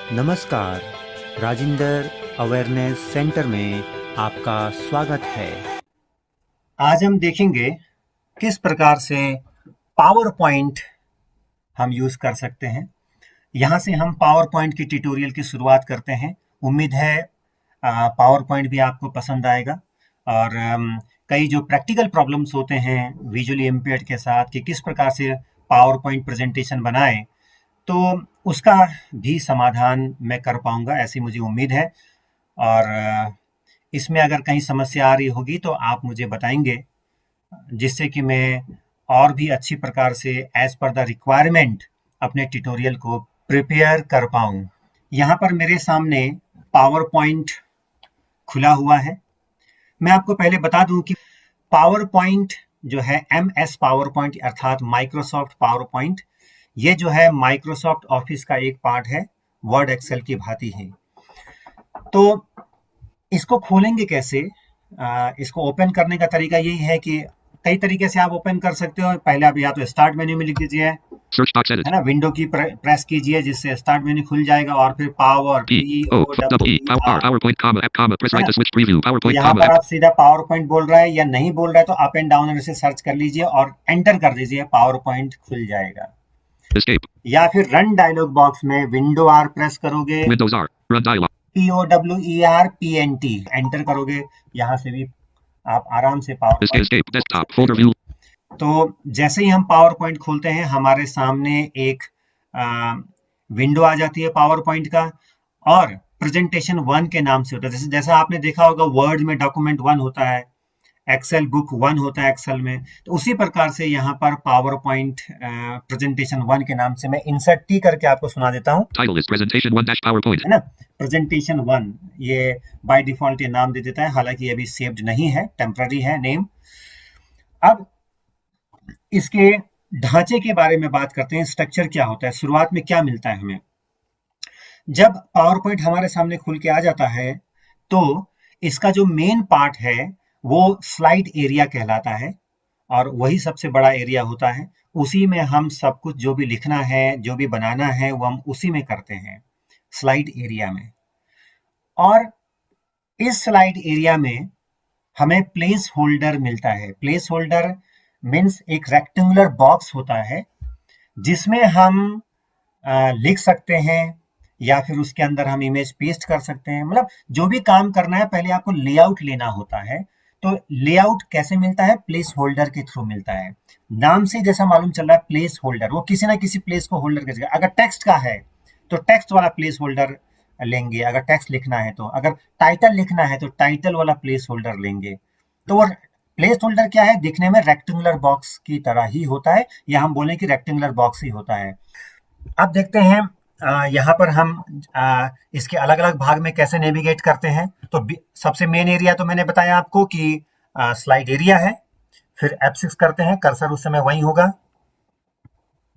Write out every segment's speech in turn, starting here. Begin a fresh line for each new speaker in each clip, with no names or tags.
नमस्कार, Rajinder awareness centre में आपका स्वागत है। आज हम देखेंगे किस प्रकार से पावर पॉइंट हम यूज़ कर सकते हैं। यहाँ से हम पावर पॉइंट की ट्यूटोरियल की शुरुआत करते हैं। उम्मीद है पावर पॉइंट भी आपको पसंद आएगा और कई जो प्रैक्टिकल प्रॉब्लम्स होते हैं विजुअली इम्पेयर्ड के साथ कि किस प्रकार से पावर पॉइंट प्रेजेंटेशन बनाएं, तो उसका भी समाधान मैं कर पाऊंगा, ऐसी मुझे उम्मीद है। और इसमें अगर कहीं समस्या आ रही होगी तो आप मुझे बताएंगे, जिससे कि मैं और भी अच्छी प्रकार से एज पर द रिक्वायरमेंट अपने ट्यूटोरियल को प्रिपेयर कर पाऊं। यहाँ पर मेरे सामने पावर पॉइंट खुला हुआ है। मैं आपको पहले बता दूं कि पावर पॉइंट जो है MS पावर पॉइंट अर्थात माइक्रोसॉफ्ट पावर पॉइंट, ये जो है माइक्रोसॉफ्ट ऑफिस का एक पार्ट है, वर्ड एक्सेल की भांति है। तो इसको खोलेंगे कैसे? इसको ओपन करने का तरीका यही है कि कई तरीके से आप ओपन कर सकते हो। पहले आप या तो स्टार्ट मेन्यू में लिख दीजिए, है ना, विंडो की प्रेस कीजिए जिससे स्टार्ट मेन्यू खुल जाएगा और फिर पावर यहाँ पर आप सीधा पावर पॉइंट बोल रहा है या नहीं बोल रहा है तो अप एंड डाउन से सर्च कर लीजिए और एंटर कर दीजिए, पावर पॉइंट खुल जाएगा।
Escape.
या फिर रन डायलॉग बॉक्स में विंडो आर प्रेस करोगे,
Windows R. Run dialog.
POWERPNT enter करोगे, यहाँ से भी आप आराम से power
Escape. Desktop. Folder view.
तो जैसे ही हम पावर पॉइंट खोलते हैं हमारे सामने एक विंडो आ जाती है पावर पॉइंट का, और प्रेजेंटेशन 1 के नाम से होता है। जैसा आपने देखा होगा वर्ड में डॉक्यूमेंट 1 होता है, एक्सेल बुक 1 होता है एक्सेल में, तो उसी प्रकार से यहाँ पर पावर पॉइंट प्रेजेंटेशन 1 के नाम से मैं इंसर्ट टी करके आपको सुना देता हूँ,
Title is Presentation 1 PowerPoint.
है ना। प्रेजेंटेशन 1 ये बाय डिफॉल्ट ये नाम दे देता है, हालांकि ये अभी सेव्ड नहीं है, टेम्पररी है नेम। अब इसके ढांचे के बारे में बात करते हैं, स्ट्रक्चर क्या होता है, शुरुआत में क्या मिलता है हमें। जब पावर पॉइंट हमारे सामने खुल के आ जाता है तो इसका जो मेन पार्ट है वो स्लाइड एरिया कहलाता है, और वही सबसे बड़ा एरिया होता है। उसी में हम सब कुछ जो भी लिखना है, जो भी बनाना है, वो हम उसी में करते हैं, स्लाइड एरिया में। और इस स्लाइड एरिया में हमें प्लेस होल्डर मिलता है। प्लेस होल्डर मीन्स एक रेक्टेंगुलर बॉक्स होता है जिसमें हम लिख सकते हैं या फिर उसके अंदर हम इमेज पेस्ट कर सकते हैं। मतलब जो भी काम करना है पहले आपको लेआउट लेना होता है। तो लेआउट कैसे मिलता है? प्लेस होल्डर के थ्रू मिलता है। नाम से जैसा मालूम चल रहा है प्लेस होल्डर, वो किसी ना किसी प्लेस को होल्डर करेगा। अगर टेक्स्ट का है तो टेक्स्ट वाला प्लेस होल्डर लेंगे, अगर टेक्स्ट लिखना है तो, अगर टाइटल लिखना है तो टाइटल वाला प्लेस होल्डर लेंगे। तो वो प्लेस होल्डर क्या है? दिखने में रेक्टेंगुलर बॉक्स की तरह ही होता है, या हम बोलें कि रेक्टेंगुलर बॉक्स ही होता है। अब देखते हैं यहाँ पर हम इसके अलग अलग भाग में कैसे नेविगेट करते हैं। तो सबसे मेन एरिया तो मैंने बताया आपको कि स्लाइड एरिया है। फिर F6 करते हैं, कर्सर उस समय वही होगा।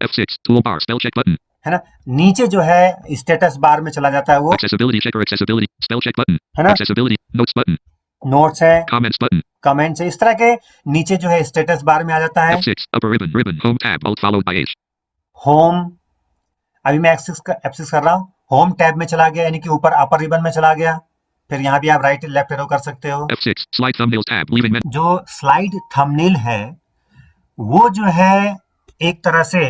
F6. Toolbar. Spell check button.
है ना, नीचे जो है स्टेटस बार में चला जाता है वो,
Accessibility checker. Accessibility. Spell check button.
है ना,
Accessibility. Notes button.
नोट्स है,
Comments button.
कमेंट्स है, इस तरह के नीचे जो है स्टेटस बार में आ जाता है।
F6. Upper ribbon. Ribbon. Home tab. Alt followed by H.
Home, अभी मैं F6 कर रहा हूँ, होम टैब में चला गया, यानी कि ऊपर अपर रिबन में चला गया। फिर यहाँ भी आप राइट लेफ्ट एरो कर सकते हो।
F6. Slide thumbnails tab. Leaving menu.
जो स्लाइड थंबनेल है वो जो है एक तरह से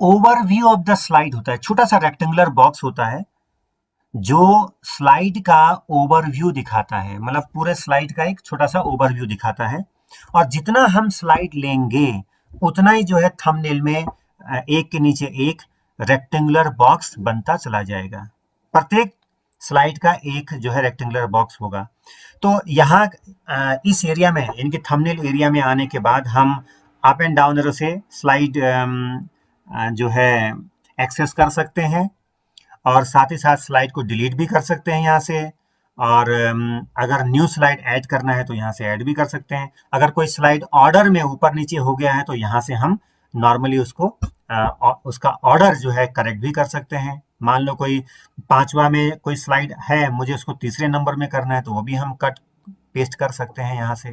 ओवरव्यू ऑफ द स्लाइड होता है। छोटा सा रेक्टेंगुलर बॉक्स होता है जो स्लाइड का ओवरव्यू दिखाता है, मतलब पूरे स्लाइड का एक छोटा सा ओवरव्यू दिखाता है। और जितना हम स्लाइड लेंगे उतना ही जो है थंबनेल में एक के नीचे एक रेक्टेंगुलर बॉक्स बनता चला जाएगा। प्रत्येक स्लाइड का एक जो है रेक्टेंगुलर बॉक्स होगा। तो यहाँ इस एरिया में, यानी कि थंबनेल एरिया में आने के बाद हम अप एंड डाउन एरो से स्लाइड जो है एक्सेस कर सकते हैं, और साथ ही साथ स्लाइड को डिलीट भी कर सकते हैं यहाँ से। और अगर न्यू स्लाइड ऐड करना है तो यहाँ से ऐड भी कर सकते हैं। अगर कोई स्लाइड ऑर्डर में ऊपर नीचे हो गया है तो यहाँ से हम नॉर्मली उसको उसका ऑर्डर जो है करेक्ट भी कर सकते हैं। मान लो कोई 5वां में कोई स्लाइड है, मुझे उसको तीसरे नंबर में करना है, तो वो भी हम कट पेस्ट कर सकते हैं यहाँ से।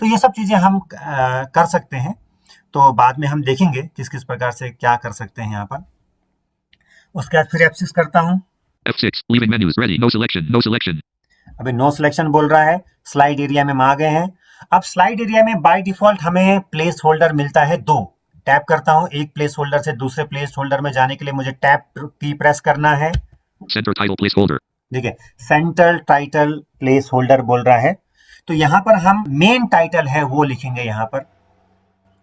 तो ये सब चीज़ें हम कर सकते हैं। तो बाद में हम देखेंगे किस किस प्रकार से क्या कर सकते हैं यहाँ पर। उसके बाद फिर F6 करता हूँ।
F6, leaving menus, ready, no selection, no selection.
अभी नो सिलेक्शन बोल रहा है। स्लाइड एरिया में हम आ गए हैं। अब स्लाइड एरिया में बाय डिफॉल्ट हमें प्लेस होल्डर मिलता है 2। टैप करता हूं, एक प्लेस होल्डर से दूसरे प्लेस होल्डर में जाने के लिए मुझे टैप की प्रेस करना है।
Center title placeholder.
देखिए सेंटर टाइटल प्लेस होल्डर बोल रहा है, तो यहां पर हम मेन टाइटल है वो लिखेंगे यहां पर,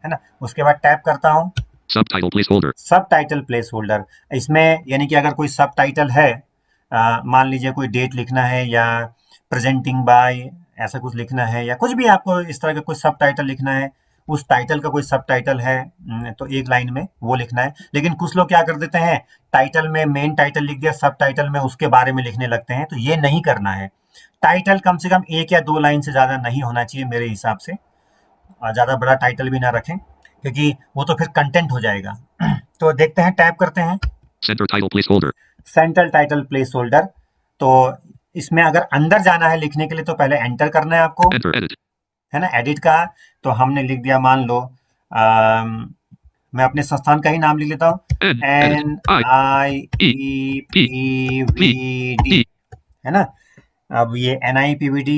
है ना। उसके बाद टैप करता हूं,
Subtitle placeholder.
सब टाइटल प्लेस होल्डर। इसमें यानी कि अगर कोई सब टाइटल है, मान लीजिए कोई डेट लिखना है या प्रेजेंटिंग बाय ऐसा कुछ लिखना है, या कुछ भी आपको इस तरह का कोई सब टाइटल लिखना है, उस टाइटल का कोई सब टाइटल है तो एक लाइन में वो लिखना है। लेकिन कुछ लोग क्या कर देते हैं, टाइटल में मेन टाइटल लिख दिया, सब टाइटल में उसके बारे में लिखने लगते हैं, तो ये नहीं करना है। टाइटल कम से कम 1 या 2 लाइन से ज्यादा नहीं होना चाहिए मेरे हिसाब से, और ज्यादा बड़ा टाइटल भी ना रखें क्योंकि वो तो फिर कंटेंट हो जाएगा। तो देखते हैं, टैप करते हैं
Center title placeholder.
Central title place holder. तो इसमें अगर अंदर जाना है लिखने के लिए तो पहले एंटर करना है आपको,
Enter, edit.
है ना। एडिट का तो हमने लिख दिया, मान लो मैं अपने संस्थान का ही नाम लिख लेता हूँ,
N, edit.
NIEPVD, है ना। अब ये NIPVD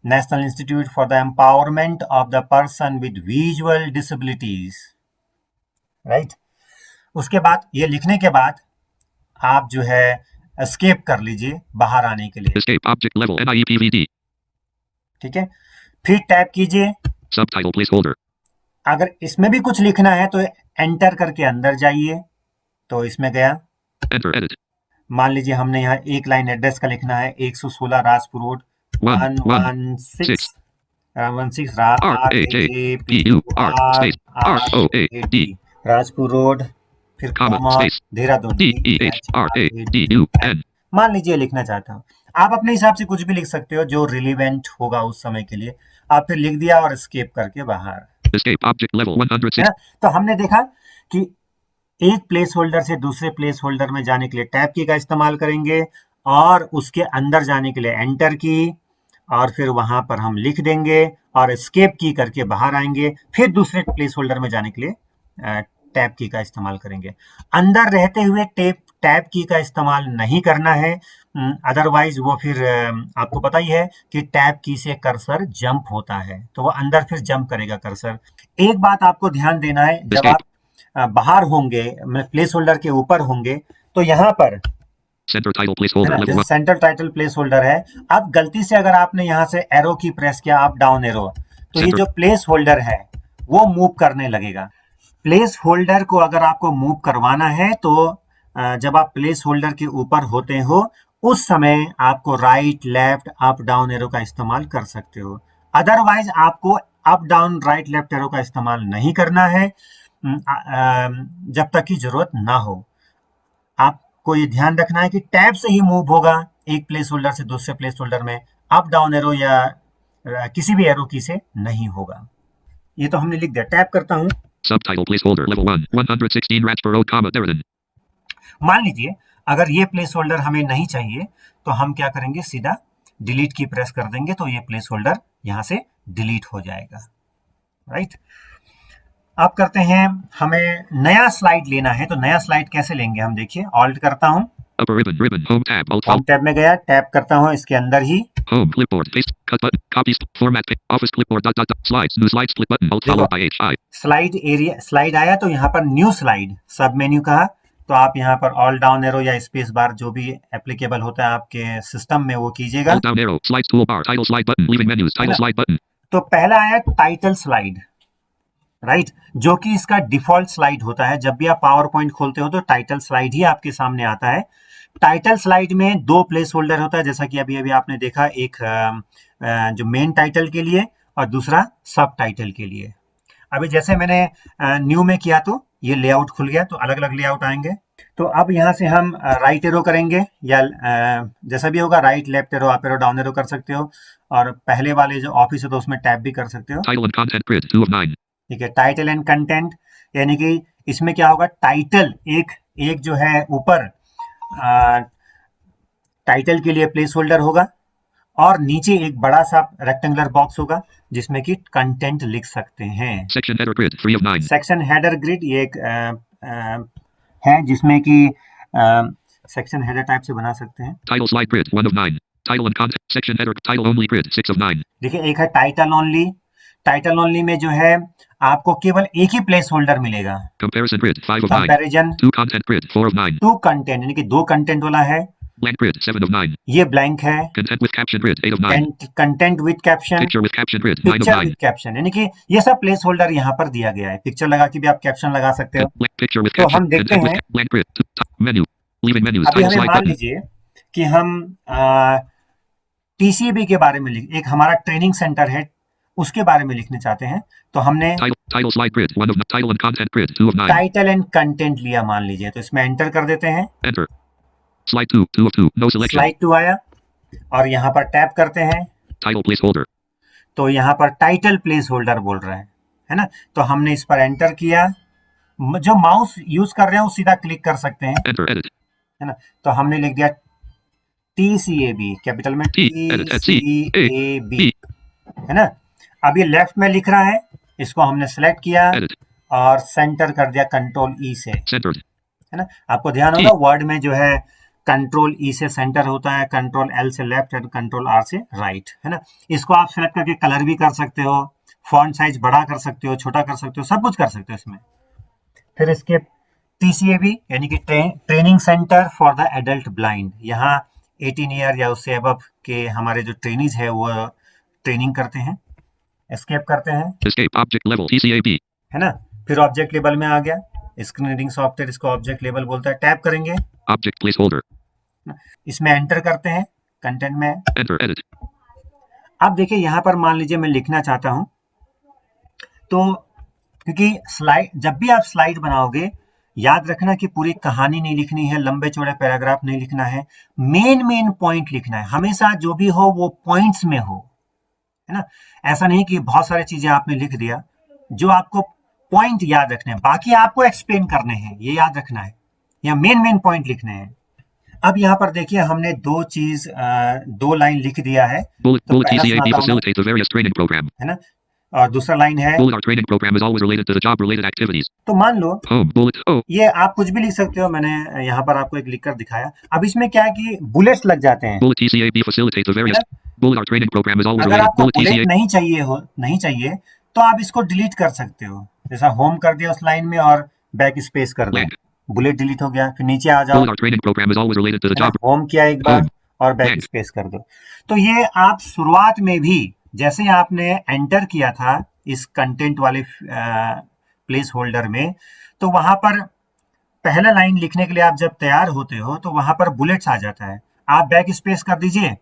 national institute for the empowerment of the person with visual disabilities, right. उसके बाद ये लिखने के बाद आप जो है एस्केप कर लीजिए बाहर आने के लिए,
Escape object level NIEPVD.
ठीक है। फिर टैप कीजिए।
Subtitle placeholder.
अगर इसमें भी कुछ लिखना है तो एंटर करके अंदर जाइए, तो इसमें गया।
Enter, edit.
मान लीजिए हमने यहाँ एक लाइन एड्रेस का लिखना है, 116 Rajpur road 116
space ROAD.
Rajpur road, फिर
Comma, space.
देहरादून
DEHRADUN.
मान लीजिए लिखना चाहता हूँ। आप अपने हिसाब से कुछ भी लिख सकते हो जो रिलेवेंट होगा उस समय के लिए। आप फिर लिख दिया और एस्केप करके बाहर,
Escape object level 106.
है ना। तो हमने देखा कि एक प्लेस होल्डर से दूसरे प्लेस होल्डर में जाने के लिए टैब की का इस्तेमाल करेंगे, और उसके अंदर जाने के लिए एंटर की, और फिर वहां पर हम लिख देंगे और एस्केप की करके बाहर आएंगे। फिर दूसरे प्लेस होल्डर में जाने के लिए टैब की का इस्तेमाल करेंगे। अंदर रहते हुए टैब की का इस्तेमाल नहीं करना है, अदरवाइज वो फिर आपको पता ही है कि टैब की से कर्सर जंप होता है, तो वो अंदर फिर जंप करेगा कर्सर। एक बात आपको ध्यान देना है, जब आप बाहर होंगे, प्लेस होल्डर के ऊपर होंगे, तो यहाँ पर
Center title placeholder level 1.
Centre title place holder है। अब गलती से अगर आपने यहाँ से एरो की प्रेस किया, अप डाउन एरो, तो ये जो प्लेस होल्डर है वो मूव करने लगेगा। प्लेस होल्डर को अगर आपको मूव करवाना है तो जब आप प्लेस होल्डर के ऊपर होते हो उस समय आपको right left up down arrow का इस्तेमाल कर सकते हो। अदरवाइज आपको up down right left arrow का इस्तेमाल नहीं करना है जब तक की जरूरत ना हो। आपको ये ध्यान रखना है कि टैब से ही मूव होगा एक प्लेस होल्डर से दूसरे प्लेस होल्डर में, अप डाउन एरो या किसी भी एरो की से नहीं होगा। ये तो हमने लिख दिया। टैप करता हूं।
Subtitle placeholder level 1, 116 Ratchborough, Derridon.
मान लीजिए अगर ये प्लेस होल्डर हमें नहीं चाहिए तो हम क्या करेंगे, सीधा डिलीट की प्रेस कर देंगे, तो ये प्लेस होल्डर यहां से डिलीट हो जाएगा, राइट। अब करते हैं, हमें नया स्लाइड लेना है, तो नया स्लाइड कैसे लेंगे हम देखिए। ऑल्ट करता हूं,
Upper ribbon, home tab, alt
home tab में गया, टैप करता हूं इसके अंदर ही,
home, clipboard, paste, cut button, copy, format, office clipboard, slides, new slide, split button, alt followed by HI.
Slide area, slide आया तो यहाँ पर न्यू स्लाइड सब मेन्यू कहा, तो आप यहाँ पर ऑल डाउन एरो या स्पेस बार जो भी एप्लीकेबल होता है आपके सिस्टम में वो कीजिएगा।
Alt down arrow, slides toolbar, title slide button, leaving menus, title slide button.
तो पहला आया टाइटल स्लाइड, राइट, जो कि इसका डिफॉल्ट स्लाइड होता है। जब भी आप पावर पॉइंट खोलते हो तो टाइटल स्लाइड ही आपके सामने आता है। टाइटल स्लाइड में 2 प्लेस होल्डर होता है, जैसा कि अभी अभी आपने देखा, एक जो मेन टाइटल के लिए और दूसरा सब टाइटल के लिए। अभी जैसे मैंने न्यू में किया तो ये लेआउट खुल गया, तो अलग अलग लेआउट आएंगे। तो अब यहाँ से हम राइट एरो करेंगे, या जैसा भी होगा, right left arrow up arrow down arrow कर सकते हो, और पहले वाले जो ऑफिस है तो उसमें टैब भी कर सकते हो।
Title and content grid 2 of 9.
ठीक है, टाइटल एंड कंटेंट, यानी कि इसमें क्या होगा, टाइटल एक जो है ऊपर टाइटल के लिए प्लेस होल्डर होगा, और नीचे एक बड़ा सा रेक्टेंगुलर बॉक्स होगा जिसमें कि कंटेंट लिख सकते हैं।
Section header grid 3 of 9.
Section header grid ये एक है जिसमें कि सेक्शन हेडर टाइप से बना सकते हैं।
Title slide grid 1 of 9. Title and content section header title only grid 6 of 9.
देखिए एक है टाइटल ओनली। टाइटल ओनली में जो है आपको केवल एक ही प्लेस होल्डर मिलेगा।
Comparison grid 5 of 9.
Comparison
2 content grid 4 of 9.
Two content यानी कि 2 कंटेंट वाला है।
Blank grid 7 of 9.
ये ब्लैंक है।
Content with caption grid 8 of 9.
Content with caption,
Picture with caption grid 9 of
picture
9.
With caption, यानी कि ये सब प्लेस होल्डर यहाँ पर दिया गया है। पिक्चर लगा के भी आप कैप्शन लगा सकते हो।
Picture with
तो
caption.
हम देखते
Content with
हैं
blank grid. Menu. Leaving menus.
अभी
Title
हमें
slide
मान
button.
लीजिए कि हम टीसीबी के बारे में एक हमारा ट्रेनिंग सेंटर है उसके बारे में लिखने चाहते हैं। तो हमने
Title slide grid 1 of title and content grid 2 of 9.
Title and content लिया मान लीजिए, तो इसमें एंटर कर देते हैं।
Enter. Slide 2 2 of 2. No selection.
Slide 2 आया और यहाँ पर टैप करते हैं
Title placeholder.
तो यहाँ पर टाइटल प्लेस होल्डर बोल रहा है ना। तो हमने इस पर एंटर किया। जो माउस यूज कर रहे हैं वो सीधा क्लिक कर सकते हैं,
Enter edit.
है ना। तो हमने लिख दिया TCAB, कैपिटल में TCAB, है ना। अब ये लेफ्ट में लिख रहा है, इसको हमने सेलेक्ट किया
Edit.
और सेंटर कर दिया कंट्रोल ई से,
Centered.
है ना। आपको ध्यान होगा वर्ड में जो है कंट्रोल ई से सेंटर होता है, कंट्रोल एल से लेफ्ट और कंट्रोल आर से राइट, है ना। इसको आप सेलेक्ट करके कलर भी कर सकते हो, फॉन्ट साइज बड़ा कर सकते हो, छोटा कर सकते हो, सब कुछ कर सकते हो इसमें। फिर इसके TCAB यानी कि training centre for the adult blind, यहाँ 18 ईयर या उससे अबव के हमारे जो ट्रेनीज है वो ट्रेनिंग करते हैं। एस्केप करते हैं,
Escape object level TCAB.
है ना। फिर ऑब्जेक्ट लेवल में आ गया, स्क्रीन रीडिंग सॉफ्टवेयर इसको ऑब्जेक्ट लेवल बोलता है। टैप करेंगे,
Object placeholder.
इसमें एंटर करते हैं कंटेंट में।
Enter edit.
अब देखिए यहाँ पर मान लीजिए मैं लिखना चाहता हूं, तो क्योंकि स्लाइड जब भी आप स्लाइड बनाओगे याद रखना कि पूरी कहानी नहीं लिखनी है, लंबे चौड़े पैराग्राफ नहीं लिखना है, मेन पॉइंट लिखना है। हमेशा जो भी हो वो पॉइंट्स में हो, है ना। ऐसा नहीं कि बहुत सारी चीजें आपने लिख दिया, जो आपको पॉइंट याद रखने हैं, बाकी आपको एक्सप्लेन करने हैं, ये याद रखना है, या मेन पॉइंट लिखने हैं। अब यहाँ पर देखिए हमने दो लाइन लिख दिया है।
Bullet
तो पहला
TCAB
सुनाता हूं,
facilitates the various training program.
है ना। और दूसरा लाइन है,
Bullet our training program is always related to the job related activities.
तो मान लो
Home bullet O.
ये आप कुछ भी लिख सकते हो, मैंने यहाँ पर आपको एक लिखकर दिखाया। अब इसमें क्या है कि बुलेट्स लग जाते हैं।
Bullet TCAB facilitates the various. Bullet our training program is always
अगर
related.
आपको
Bullet
बुलेट
TCAB.
नहीं चाहिए तो आप इसको डिलीट कर सकते हो। जैसा होम कर दिया उस लाइन में और बैक स्पेस कर दिया,
Blank.
बुलेट डिलीट हो गया। फिर नीचे आ जाओ,
Bullet our training program is always related to the job.
Home किया एक बार
Home.
और बैक
Blank.
स्पेस कर दो। तो ये आप शुरुआत में भी जैसे आपने एंटर किया था इस कंटेंट वाले प्लेस होल्डर में, तो वहां पर पहला लाइन लिखने के लिए आप जब तैयार होते हो तो वहां पर बुलेट्स आ जाता है। आप बैक स्पेस कर दीजिए,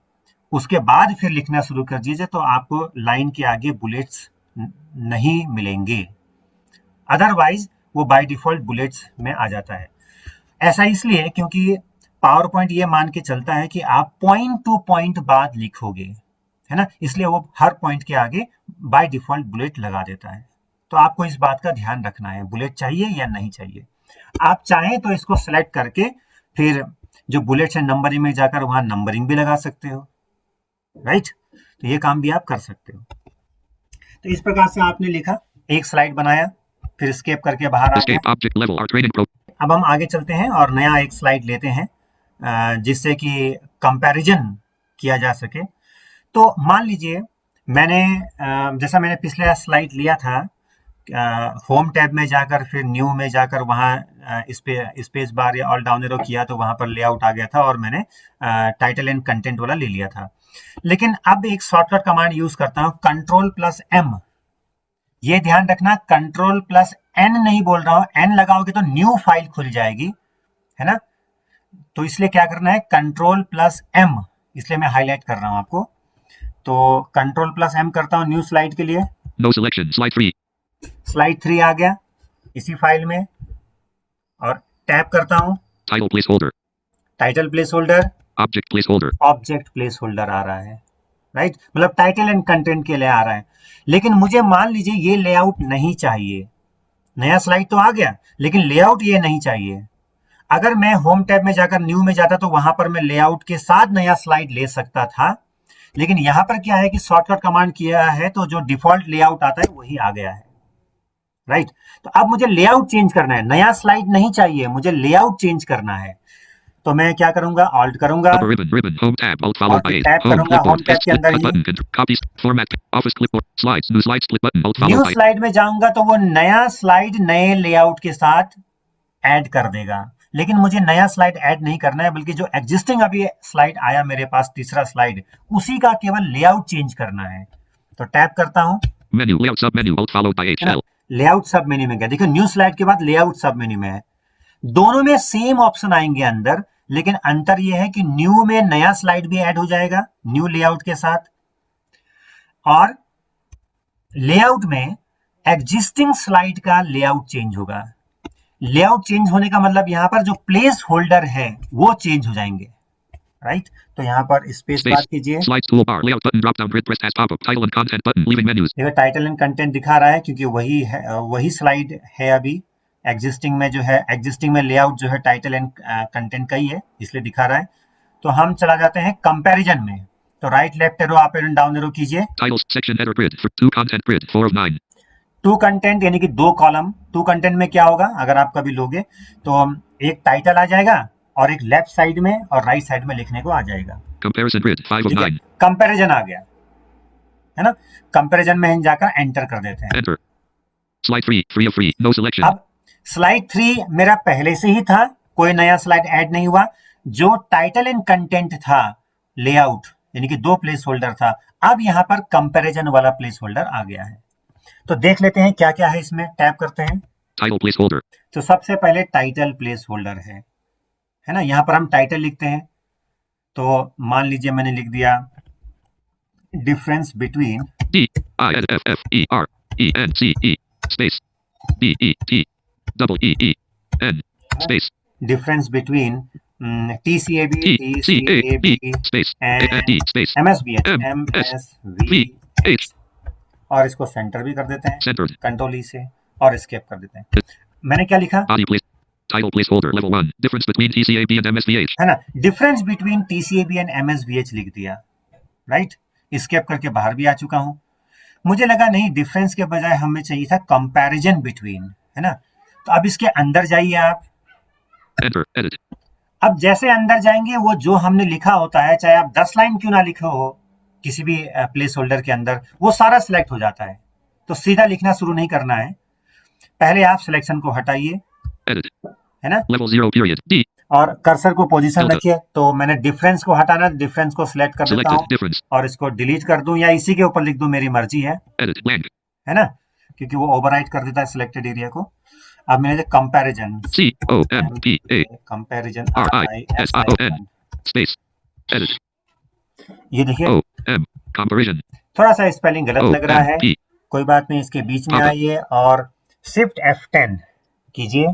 उसके बाद फिर लिखना शुरू कर दीजिए, तो आपको लाइन के आगे बुलेट्स नहीं मिलेंगे। अदरवाइज वो बाय डिफॉल्ट बुलेट्स में आ जाता है। ऐसा इसलिए क्योंकि पावर पॉइंट ये मान के चलता है कि आप पॉइंट टू पॉइंट बात लिखोगे, है ना, इसलिए वो हर पॉइंट के आगे बाय डिफॉल्ट बुलेट लगा देता है। तो आपको इस बात का ध्यान रखना है, बुलेट चाहिए या नहीं चाहिए। आप चाहें तो इसको सेलेक्ट करके फिर जो बुलेट्स है नंबरिंग में जाकर वहां नंबरिंग भी लगा सकते हो, राइट। तो ये काम भी आप कर सकते हो। तो इस प्रकार से आपने लिखा, एक स्लाइड बनाया, फिर एस्केप करके बाहर आ गए।
Escape object level our training pro.
अब हम आगे चलते हैं और नया एक स्लाइड लेते हैं जिससे कि कंपैरिजन किया जा सके। तो मान लीजिए मैंने जैसा मैंने पिछले स्लाइड लिया था, होम टैब में जाकर फिर न्यू में जाकर वहाँ स्पेस बार या ऑल डाउन एरो किया तो वहां पर लेआउट आ गया था और मैंने टाइटल एंड कंटेंट वाला ले लिया था। लेकिन अब एक शॉर्टकट कमांड यूज करता हूँ, Ctrl+M। ये ध्यान रखना, Ctrl+N नहीं बोल रहा हूं, N लगाओगे तो न्यू फाइल खुल जाएगी, है ना। तो इसलिए क्या करना है, Ctrl+M, इसलिए मैं हाईलाइट कर रहा हूं आपको। तो Ctrl+M करता हूं न्यू स्लाइड के लिए।
No selection. Slide 3.
स्लाइड 3 आ गया इसी फाइल में और टैप करता हूं,
Title placeholder.
Title placeholder,
Object placeholder.
Object placeholder आ रहा है, राइट। मतलब टाइटल एंड कंटेंट के लिए आ रहा है। लेकिन मुझे मान लीजिए ये लेआउट नहीं चाहिए, नया स्लाइड तो आ गया लेकिन लेआउट ये नहीं चाहिए। अगर मैं होम टैब में जाकर न्यू में जाता तो वहां पर मैं लेआउट के साथ नया स्लाइड ले सकता था, लेकिन यहां पर क्या है कि शॉर्टकट कमांड किया है तो जो डिफॉल्ट लेआउट आता है वही आ गया है, राइट। तो अब मुझे लेआउट चेंज करना है, नया स्लाइड नहीं चाहिए, मुझे लेआउट चेंज करना है। तो मैं क्या करूंगा, ऑल्ट करूंगा,
Upper ribbon, home tab, alt followed by
और
8,
टैप
home,
करूंगा होम
clipboard,
टैब
text
के
split,
अंदर
cut
he.
button, copy, format, office clipboard, slides, new slide split button, alt
new
followed by
slide में जाऊंगा तो वो नया slide नए लेआउट के साथ ऐड कर देगा, लेकिन मुझे नया स्लाइड ऐड नहीं करना है, बल्कि जो एग्जिस्टिंग अभी स्लाइड आया मेरे पास, तीसरा स्लाइड, उसी का केवल लेआउट चेंज करना है। तो टैप करता हूं,
menu, layout sub menu, alt followed by H,
है ना,
L,
लेआउट सब मेन्यू में गया। देखो न्यू स्लाइड के बाद लेआउट सब मेन्यू में है, दोनों में सेम ऑप्शन आएंगे अंदर, लेकिन अंतर यह है कि न्यू में नया स्लाइड भी ऐड हो जाएगा न्यू लेआउट के साथ, और लेआउट में एग्जिस्टिंग स्लाइड का लेआउट चेंज होगा। लेआउट चेंज होने का मतलब यहां पर जो प्लेस होल्डर है वो चेंज हो जाएंगे, राइट। तो यहां पर स्पेस बार
space,
कीजिए,
slides toolbar, layout button, drop down grid, press as pop up, title and content button, leaving menus,
देखो टाइटल एंड कंटेंट दिखा रहा है, क्योंकि वही है, वही स्लाइड है अभी एग्जिस्टिंग में, जो है एग्जिस्टिंग में लेआउट जो है टाइटल एंड कंटेंट का ही है, इसलिए दिखा रहा है। तो हम चला जाते हैं कंपैरिजन में, तो right left arrow up and down arrow कीजिए,
titles, section header grid, for 2 content grid, 4 of 9,
two content यानी कि 2 कॉलम। टू कंटेंट में क्या होगा, अगर आप कभी लोगे तो एक टाइटल आ जाएगा और एक लेफ्ट साइड में और राइट साइड में लिखने को आ जाएगा।
comparison grid, 5 of
ठीक है,
9,
कंपैरिजन आ गया, है ना। कंपैरिजन में हम जाकर एंटर कर देते हैं।
enter, slide 3 of 3, no selection,
अब स्लाइड 3 मेरा पहले से ही था, कोई नया स्लाइड ऐड नहीं हुआ। जो टाइटल एंड कंटेंट था लेआउट, यानी कि 2 प्लेस होल्डर था, अब यहां पर कंपैरिजन वाला प्लेस होल्डर आ गया है। तो देख लेते हैं क्या क्या है इसमें, टैप करते हैं।
title placeholder,
तो सबसे पहले टाइटल प्लेस होल्डर है ना। यहां पर हम टाइटल लिखते हैं, तो मान लीजिए मैंने लिख दिया difference between,
D, I, N, F, F, E, R, E, N, C, E, space, D, E, T, double E, E, N, space,
difference between TCAB,
T, C, A, B, space, A, N, D,
and
space,
MSVH,
M, S, V,
MSVH,
H,
और इसको centre भी कर देते हैं
centered,
control ई से, और escape कर देते हैं। मैंने क्या लिखा,
body place, title placeholder, level 1, difference between TCAB and MSVH,
है ना, difference between TCAB and MSVH लिख दिया, राइट। एस्केप करके बाहर भी आ चुका हूं। मुझे लगा नहीं, डिफरेंस के बजाय हमें चाहिए था कंपैरिजन बिटवीन, है ना। तो अब इसके अंदर जाइए आप,
enter, edit,
अब जैसे अंदर जाएंगे वो जो हमने लिखा होता है, चाहे आप 10 लाइन क्यों ना लिखे हो किसी भी प्लेस होल्डर के अंदर, वो सारा सिलेक्ट हो जाता है। तो सीधा लिखना शुरू नहीं करना है, पहले आप सिलेक्शन को हटाइए,
edit,
है ना,
level 0 period, D,
और कर्सर को पोजीशन
Delta.
रखिए। तो मैंने डिफरेंस को हटाना, डिफरेंस को सिलेक्ट कर देता
selected,
हूँ
difference,
और इसको डिलीट कर दूं, या इसी के ऊपर लिख दूं, मेरी मर्जी
edit, blank,
है ना, क्योंकि वो ओवरराइट कर देता है सिलेक्टेड एरिया को। अब मैंने comparison,
C, O, M, P, A,
comparison
R, I, S, I, O, N, space, edit,
ये देखिए
O, M, comparison,
थोड़ा सा स्पेलिंग गलत
O,
लग रहा
M,
है,
P,
कोई बात नहीं, इसके बीच में
Papa.
आइए और शिफ्ट F10 कीजिए।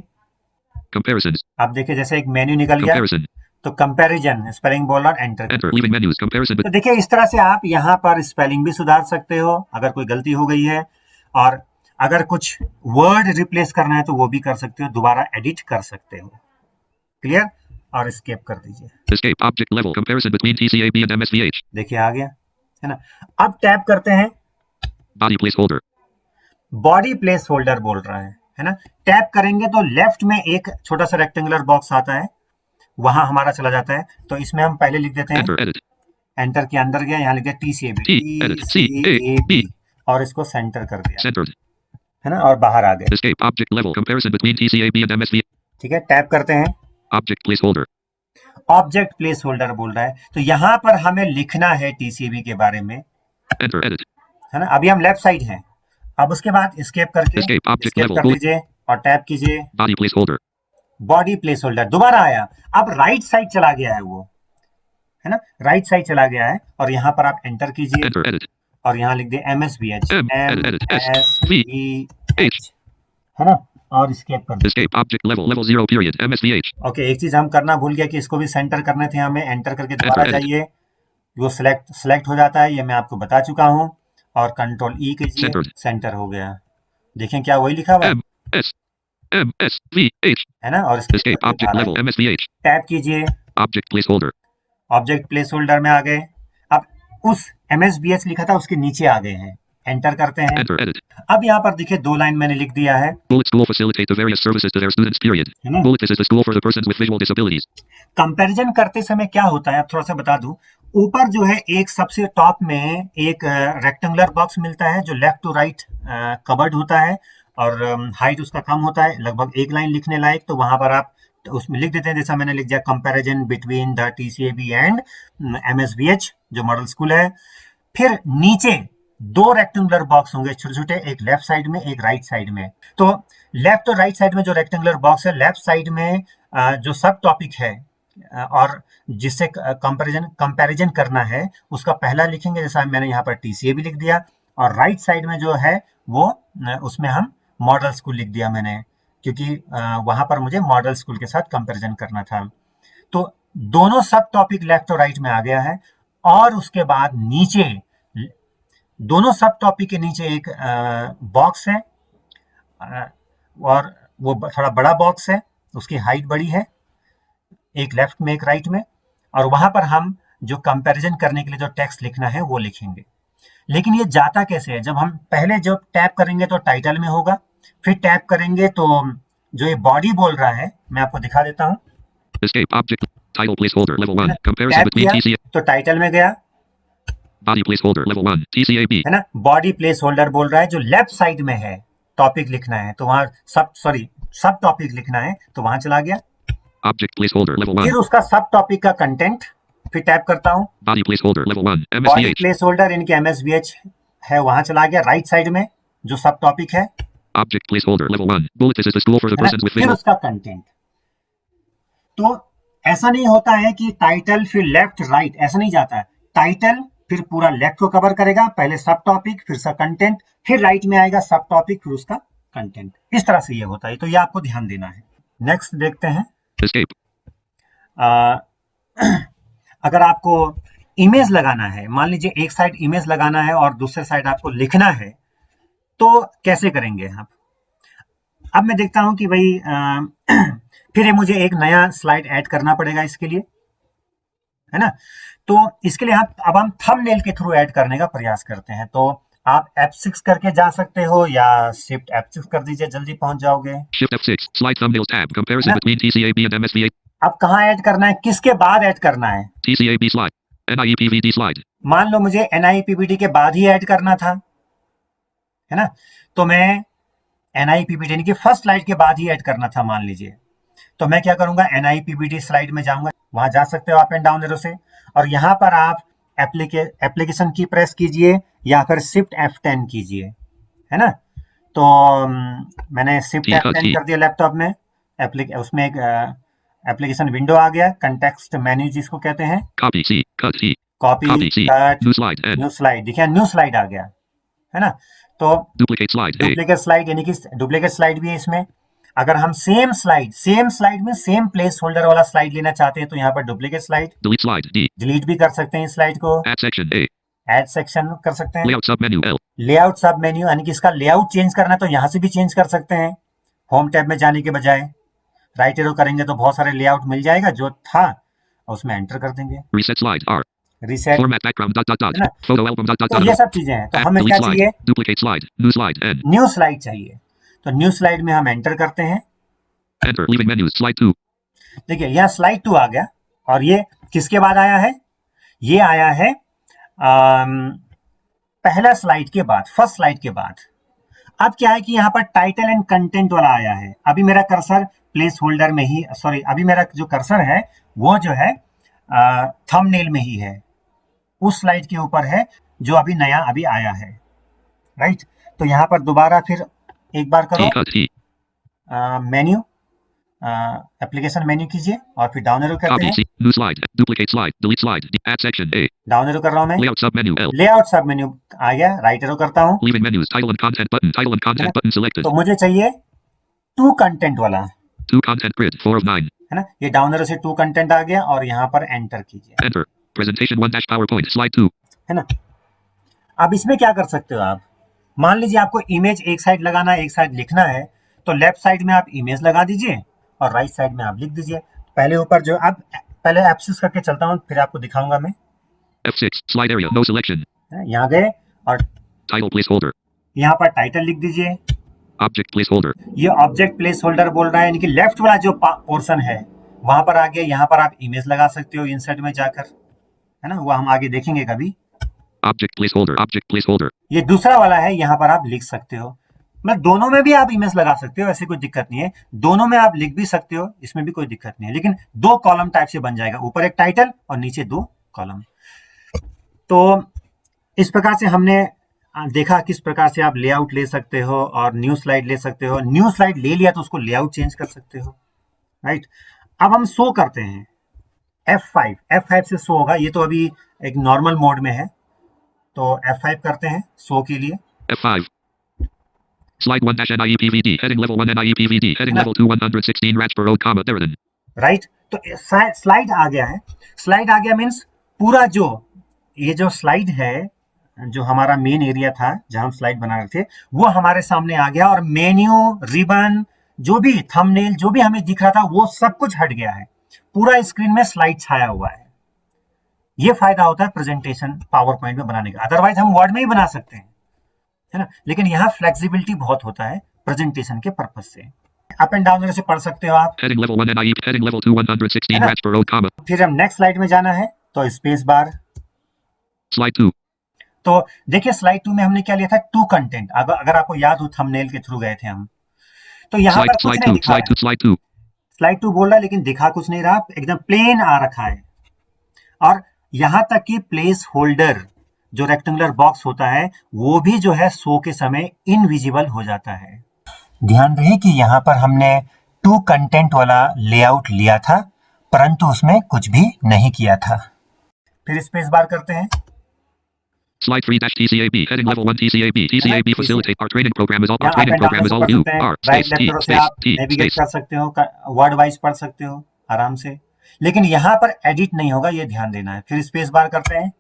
comparisons,
आप देखिए जैसे एक मेन्यू निकल गया,
comparison,
तो कंपैरिजन स्पेलिंग बोल रहा, enter.
enter, leaving menus, comparison,
तो देखिए इस तरह से आप यहाँ पर स्पेलिंग भी सुधार सकते हो अगर कोई गलती हो गई है, और अगर कुछ वर्ड रिप्लेस करना है तो वो भी कर सकते हो, दोबारा एडिट कर सकते हो। क्लियर, और एस्केप कर दीजिए।
escape, object level, comparison between TCAB and MSVH,
देखिए आ गया, है ना। अब टैप करते हैं,
body placeholder,
body place holder बोल रहा है ना। टैप करेंगे तो लेफ्ट में एक छोटा सा रेक्टेंगुलर बॉक्स आता है, वहां हमारा चला जाता है। तो इसमें हम पहले लिख देते हैं,
enter, edit,
एंटर के अंदर गया, यहाँ लिख दिया TCAB,
T, edit, C, A, B,
और इसको सेंटर कर दिया,
centered,
है ना, और बाहर आ गए।
escape, object level, comparison between TCAB and MSVH,
ठीक है, टैप करते हैं,
object placeholder,
object place holder बोल रहा है, तो यहाँ पर हमें लिखना है TCAB के बारे में,
enter, edit,
है ना। अभी हम लेफ्ट साइड हैं, अब उसके बाद एस्केप करके
escape, object
एस्केप
level,
कर
bullet,
दीजिए और टैप कीजिए,
body placeholder,
body place holder दोबारा आया। अब राइट साइड चला गया है वो, है ना, राइट साइड चला गया है, और यहाँ पर आप एंटर कीजिए
enter, edit,
और यहाँ लिख दिए MSVH,
M, edit, S, V,
MSVH, है ना, और एस्केप कर दीजिए।
escape, object level, level 0 period, MSVH,
okay, एक चीज हम करना भूल गया कि इसको भी सेंटर करने थे हमें, एंटर करके दोबारा
Enter, edit.
जाइए, वो सेलेक्ट हो जाता है, ये मैं आपको बता चुका हूँ, और कंट्रोल ई कीजिए,
Centered.
सेंटर हो गया। देखें क्या वही लिखा हुआ है,
M, S, M, S, V, H,
है ना, और इसके
escape, object level, MSVH,
tap कीजिए,
object placeholder,
object place holder में आ गए। अब उस MSVH लिखा था उसके नीचे आ गए हैं, एंटर करते हैं।
Enter. Edit.
अब यहाँ पर देखिए 2 लाइन मैंने लिख दिया है,
Bullet school facilitate the various services to their students. Period.
है ना।
Bullet this is the school for the persons with visual disabilities.
Comparison करते समय क्या होता है, अब थोड़ा सा बता दूं। ऊपर जो है एक सबसे टॉप में एक रेक्टेंगुलर बॉक्स मिलता है जो लेफ्ट टू राइट कवर्ड होता है और हाइट उसका कम होता है, लगभग 1 लाइन लिखने लायक। तो वहां पर आप उसमें लिख देते हैं, जैसा मैंने लिख दिया, कंपैरिजन बिटवीन द टीसीएबी एंड एमएसवीएच जो मॉडल स्कूल है। फिर नीचे 2 रेक्टेंगुलर बॉक्स होंगे छोटे छोटे, एक लेफ्ट साइड में एक राइट साइड में। तो लेफ्ट और राइट साइड में जो रेक्टेंगुलर बॉक्स है, लेफ्ट साइड में जो सब टॉपिक है और जिससे कंपैरिजन करना है उसका पहला लिखेंगे, जैसा मैंने यहाँ पर टीसीएबी लिख दिया। और राइट साइड में जो है वो उसमें हम मॉडल स्कूल लिख दिया मैंने, क्योंकि वहां पर मुझे मॉडल स्कूल के साथ कंपैरिजन करना था। तो दोनों सब टॉपिक लेफ्ट और राइट में आ गया है। और उसके बाद नीचे दोनों सब टॉपिक के नीचे एक बॉक्स है और वो थोड़ा बड़ा बॉक्स है, उसकी हाइट बड़ी है, एक लेफ्ट में एक राइट में। और वहां पर हम जो कंपैरिजन करने के लिए जो टेक्स्ट लिखना है वो लिखेंगे। लेकिन ये जाता कैसे है, जब हम पहले जब टैप करेंगे तो टाइटल में होगा, फिर टैप करेंगे तो जो ये बॉडी बोल रहा है मैं आपको दिखा देता हूँ।
Escape object title placeholder level 1 comparison
tap
between
किया
TCA
तो टाइटल में गया,
body placeholder level 1 TCAB
है ना। बॉडी प्लेस होल्डर बोल रहा है, जो लेफ्ट साइड में है टॉपिक लिखना है तो वहां सब टॉपिक लिखना है तो वहां चला गया।
object placeholder level 1
फिर उसका सब टॉपिक का कंटेंट, फिर टैप करता हूँ,
body placeholder level 1
body
MSVH
place holder इनके एमएसवीएच है, वहां चला गया राइट साइड में जो सब टॉपिक है,
object placeholder level 1 bullet this is the school for the
है ना।
persons with
फिर
visual
उसका कंटेंट। तो ऐसा नहीं होता है कि टाइटल फिर लेफ्ट राइट, ऐसा नहीं जाता है। टाइटल फिर पूरा लेफ्ट को कवर करेगा, पहले सब टॉपिक फिर उसका कंटेंट, फिर राइट में आएगा सब टॉपिक फिर उसका कंटेंट। इस तरह से ये होता है, तो ये आपको ध्यान देना है। नेक्स्ट देखते हैं।
escape
अगर आपको इमेज लगाना है, मान लीजिए एक साइड इमेज लगाना है और दूसरे साइड आपको लिखना है, तो कैसे करेंगे आप। अब मैं देखता हूं कि भाई फिर ये मुझे एक नया स्लाइड ऐड करना पड़ेगा इसके लिए, है ना। तो इसके लिए अब हम थंबनेल के थ्रू ऐड करने का प्रयास करते हैं। तो आप F6 करके जा सकते हो या शिफ्ट F6 कर दीजिए, जल्दी पहुंच जाओगे।
shift F6 slide thumbnails tab comparison
Yeah.
between TCAB and MSVH
अब कहाँ ऐड करना है, किसके बाद ऐड करना है।
TCAB slide NIEPVD slide
मान लो मुझे NIPBD के बाद ही ऐड करना था, है ना। तो मैं NIPBD यानी कि फर्स्ट स्लाइड के बाद ही ऐड करना था मान लीजिए। तो मैं क्या करूंगा, NIPBD स्लाइड में जाऊंगा, वहां जा सकते हो अप एंड डाउन एरो से, और यहां पर आप एप्लीकेशन की प्रेस कीजिए या फिर शिफ्ट F10 कीजिए, है ना। तो मैंने शिफ्ट F10 कर दिया लैपटॉप में, उसमें एक एप्लीकेशन विंडो आ गया, कंटेक्स्ट मेन्यू जिसको कहते हैं,
copy C cut E
copy
copy C
cut
new slide N
new slide, देखिए न्यू स्लाइड आ गया, है ना। तो
duplicate slide A
duplicate slide यानी कि डुप्लीकेट स्लाइड भी है इसमें। अगर हम सेम स्लाइड में सेम प्लेस होल्डर वाला स्लाइड लेना चाहते हैं तो यहाँ पर duplicate slide,
delete slide D
delete भी कर सकते हैं इस स्लाइड को,
add section A
add section कर सकते हैं,
layout submenu L
लेआउट सब मेन्यू यानी कि इसका लेआउट चेंज करना है तो यहाँ से भी चेंज कर सकते हैं। होम टैब में जाने के बजाय राइट एरो करेंगे तो बहुत सारे लेआउट मिल जाएगा जो था, उसमें एंटर कर देंगे।
reset slide R
reset,
format background dot dot dot
है ना।
photo album dot dot
तो
dot
ये सब चीजें हैं। तो
add
हमें क्या
delete slide
चाहिए,
duplicate slide new slide N
new slide चाहिए। तो न्यू स्लाइड में हम एंटर करते हैं।
enter leaving menus slide 2
देखिए यहाँ स्लाइड 2 आ गया, और ये किसके बाद आया है, ये आया है पहला स्लाइड के बाद, फर्स्ट स्लाइड के बाद। अब क्या है कि यहाँ पर टाइटल एंड कंटेंट वाला आया है। अभी मेरा कर्सर प्लेस होल्डर में ही, सॉरी अभी मेरा जो कर्सर है वो जो है थंबनेल में ही है, उस स्लाइड के ऊपर है जो अभी नया अभी आया है, राइट। तो यहाँ पर दोबारा फिर एक बार करो,
T cut E
menu application menu कीजिए और फिर डाउन एरो करते
copy
हैं।
C new slide duplicate slide delete slide D add section A
down arrow कर रहा हूं मैं,
layout submenu L
लेआउट सब मेन्यू आ गया, राइट एरो करता हूं,
leaving menus title and content button selected
तो मुझे चाहिए टू कंटेंट वाला,
to content grid 4 of 9
है ना। ये डाउन एरो से टू कंटेंट आ गया और यहाँ पर एंटर कीजिए,
enter presentation 1 dash PowerPoint slide 2
है ना। अब इसमें क्या कर सकते हो आप, मान लीजिए आपको इमेज एक साइड लगाना है एक साइड लिखना है, तो लेफ्ट साइड में आप इमेज लगा दीजिए और राइट साइड में आप लिख दीजिए। पहले ऊपर जो, अब पहले F6 करके चलता हूँ फिर आपको दिखाऊंगा मैं।
F6 slide area no selection
यहाँ गए और
Title placeholder.
यहाँ पर टाइटल लिख दीजिए।
Object placeholder.
ये ऑब्जेक्ट प्लेस होल्डर बोल रहा है, यानी कि लेफ्ट वाला जो पोर्शन है वहां पर आगे, यहाँ पर आप इमेज लगा सकते हो इंसर्ट में जाकर, है ना, वो हम आगे देखेंगे कभी।
Object placeholder. Object placeholder.
ये दूसरा वाला है, यहाँ पर आप लिख सकते हो। मतलब दोनों में भी आप इमेज लगा सकते हो, ऐसे कोई दिक्कत नहीं है। दोनों में आप लिख भी सकते हो, इसमें भी कोई दिक्कत नहीं है, लेकिन 2 कॉलम टाइप से बन जाएगा, ऊपर एक टाइटल और नीचे 2 कॉलम। तो इस प्रकार से हमने देखा किस प्रकार से आप लेआउट ले सकते हो और न्यू स्लाइड ले सकते हो। न्यू स्लाइड ले लिया तो उसको लेआउट चेंज कर सकते हो, राइट। अब हम शो करते हैं, F5 से शो होगा। ये तो अभी एक नॉर्मल मोड में है, तो F5 करते हैं शो के लिए।
F5. Slide 1-NIEPVD. Heading level 1 NIEPVD. Heading level 2 116 Ratchborough, Darren.
Right, तो स्लाइड आ गया है। स्लाइड आ गया मीन्स पूरा जो ये जो स्लाइड है, जो हमारा मेन एरिया था जहां हम स्लाइड बना रहे थे, वो हमारे सामने आ गया, और मेन्यू, रिबन, जो भी थंबनेल, जो भी हमें दिख रहा था वो सब कुछ हट गया है। पूरा स्क्रीन में स्लाइड छाया हुआ है। ये फायदा होता है प्रेजेंटेशन पावर पॉइंट में बनाने का। अदरवाइज हम वर्ड में ही बना सकते हैं, है ना, लेकिन यहाँ फ्लेक्सिबिलिटी बहुत होता है प्रेजेंटेशन के पर्पज से। अप एंड डाउन से पढ़ सकते हो आप।
Heading level 1 NIE. Heading level 2 116 Ratchborough,
फिर हम नेक्स्ट स्लाइड में जाना है तो स्पेस बार।
Slide 2.
तो देखिए स्लाइड 2 में हमने क्या लिया था, टू कंटेंट। अगर आपको याद हो, थंबनेल के थ्रू गए थे हम। तो यहाँ पर कुछ नहीं दिखा रहा है। स्लाइड 2 बोल रहा है, लेकिन दिखा कुछ नहीं रहा, एकदम प्लेन आ रखा है। और यहाँ तक कि प्लेस होल्डर जो रेक्टेंगुलर बॉक्स होता है वो भी जो है शो के समय इनविजिबल हो जाता है। ध्यान रहे कि यहाँ पर हमने टू कंटेंट वाला लेआउट लिया था, परंतु उसमें कुछ भी नहीं किया था। फिर स्पेस बार करते हैं।
Slide 3-TCAB. Heading level 1 TCAB. TCAB facilitate our training program is all our training program is all of you. R space T space T
navigate
space.
कर सकते हो, वर्ड वाइज पढ़ सकते हो आराम से, लेकिन यहाँ पर एडिट नहीं होगा, ये ध्यान देना है। फिर स्पेस बार करते हैं।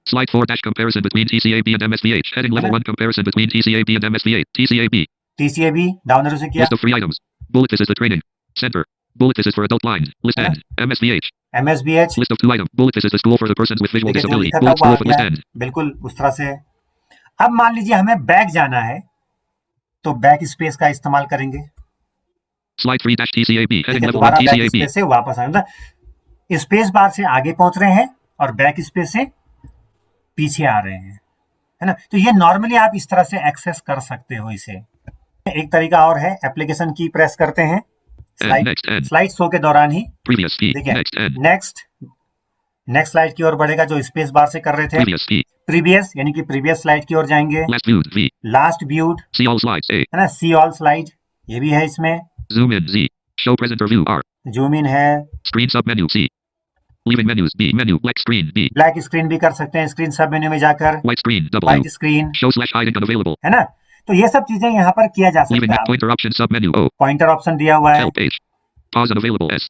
Slide 4-comparison between TCAB and MSVH. Heading level 1 comparison between TCAB and MSVH. TCAB.
Down arrow से किया।
List of free items. Bullet this is the training center. Bullet this is for adult blind. List end. MSVH.
List
of 2 items. Bullet this is the school for the persons with visual disability.
लिखा
Bullet
हुआ
school
uh
for
गया
list
है,
end.
बिल्कुल उस तरह से। अब मान लीजिए हमें बैक जाना है, तो बैक स्पेस का इस्तेमाल करेंगे।
Slide 3-TCAB. Heading level 1
दोबारा बैक
TCAB.
स्पेस से वापस आना, स्पेस बार से आगे पहुंच रहे हैं और बैक स्पेस से पीछे आ रहे हैं, है ना। तो ये नॉर्मली आप इस तरह से एक्सेस कर सकते हो इसे। एक तरीका और है, एप्लीकेशन की प्रेस करते हैं स्लाइड शो के दौरान ही। देखिए नेक्स्ट स्लाइड की ओर बढ़ेगा, जो स्पेस बार से कर रहे थे। प्रीवियस यानी कि प्रीवियस स्लाइड की ओर जाएंगे। लास्ट व्यूड, है ना, सी ऑल स्लाइड, ये भी है इसमें।
Zoom in Z. Show presenter view R.
Zoom in है।
Screen sub menu C. Leaving menus B. Menu black screen B.
Black screen भी कर सकते हैं, स्क्रीन सब मेन्यू में जाकर।
White screen double
white
U.
Screen,
Show slash hiding unavailable.
है ना। तो ये सब चीजें यहाँ पर किया जा
Leaving
सकता है।
pointer option sub menu O.
Pointer option दिया हुआ है,
Help page. Pause unavailable S.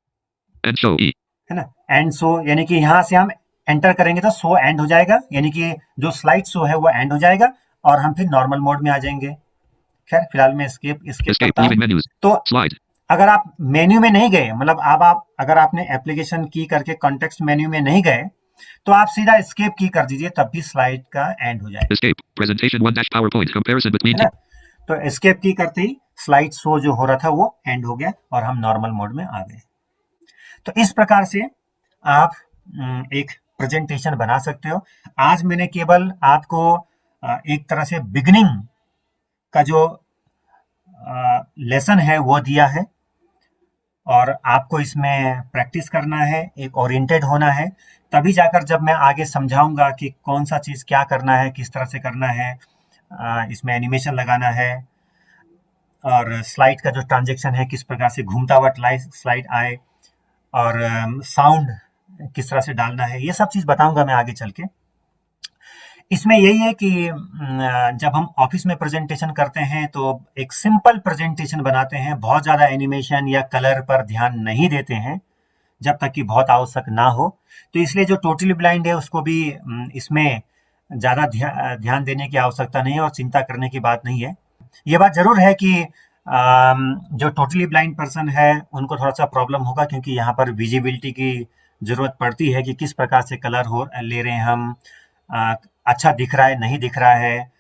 And show E.
है ना। एंड शो यानी कि यहाँ से हम एंटर करेंगे तो शो एंड हो जाएगा, यानी कि जो स्लाइड शो है वो एंड हो जाएगा और हम फिर नॉर्मल मोड में आ जाएंगे। खैर फिलहाल मैं स्केप करता हूं। तो
Slide.
अगर आप मेन्यू में नहीं गए, मतलब आप अगर आपने एप्लीकेशन की करके कॉन्टेक्स्ट मेन्यू में नहीं गए, तो आप सीधा एस्केप की कर दीजिए, तब भी स्लाइड का एंड हो जाएगा।
Escape. Presentation 1-PowerPoint. Comparison between.
तो एस्केप की करते ही स्लाइड शो जो हो रहा था वो एंड हो गया और हम नॉर्मल मोड में आ गए। तो इस प्रकार से आप एक प्रेजेंटेशन बना सकते हो। आज मैंने केवल आपको एक तरह से बिगिनिंग का जो लेसन है वो दिया है, और आपको इसमें प्रैक्टिस करना है, एक ओरिएंटेड होना है, तभी जाकर जब मैं आगे समझाऊंगा कि कौन सा चीज़ क्या करना है, किस तरह से करना है, इसमें एनिमेशन लगाना है, और स्लाइड का जो ट्रांजेक्शन है किस प्रकार से घूमता हुआ स्लाइड आए, और साउंड किस तरह से डालना है, ये सब चीज़ बताऊंगा मैं आगे चल के। इसमें यही है कि जब हम ऑफिस में प्रेजेंटेशन करते हैं तो एक सिंपल प्रेजेंटेशन बनाते हैं, बहुत ज़्यादा एनिमेशन या कलर पर ध्यान नहीं देते हैं जब तक कि बहुत आवश्यक ना हो। तो इसलिए जो टोटली ब्लाइंड है उसको भी इसमें ज़्यादा ध्यान देने की आवश्यकता नहीं है और चिंता करने की बात नहीं है। ये बात ज़रूर है कि जो टोटली ब्लाइंड पर्सन है उनको थोड़ा सा प्रॉब्लम होगा, क्योंकि यहाँ पर विजिबिलिटी की ज़रूरत पड़ती है कि किस प्रकार से कलर ले रहे हैं हम, अच्छा दिख रहा है नहीं दिख रहा है,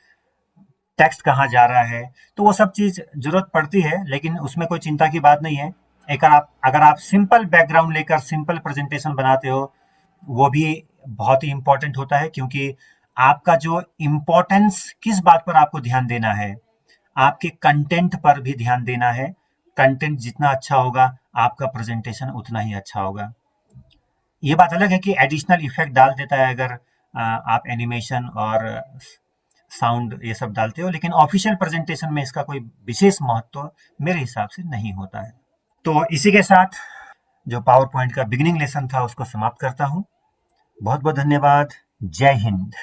टेक्स्ट कहाँ जा रहा है, तो वो सब चीज जरूरत पड़ती है, लेकिन उसमें कोई चिंता की बात नहीं है। एक अगर आप सिंपल बैकग्राउंड लेकर सिंपल प्रेजेंटेशन बनाते हो, वो भी बहुत ही इंपॉर्टेंट होता है, क्योंकि आपका जो इम्पोर्टेंस किस बात पर आपको ध्यान देना है, आपके कंटेंट पर भी ध्यान देना है। कंटेंट जितना अच्छा होगा, आपका प्रेजेंटेशन उतना ही अच्छा होगा। ये बात अलग है कि एडिशनल इफेक्ट डाल देता है अगर आप एनिमेशन और साउंड ये सब डालते हो, लेकिन ऑफिशियल प्रेजेंटेशन में इसका कोई विशेष महत्व मेरे हिसाब से नहीं होता है। तो इसी के साथ जो पावर पॉइंट का बिगिनिंग लेसन था उसको समाप्त करता हूँ। बहुत बहुत धन्यवाद। जय हिंद।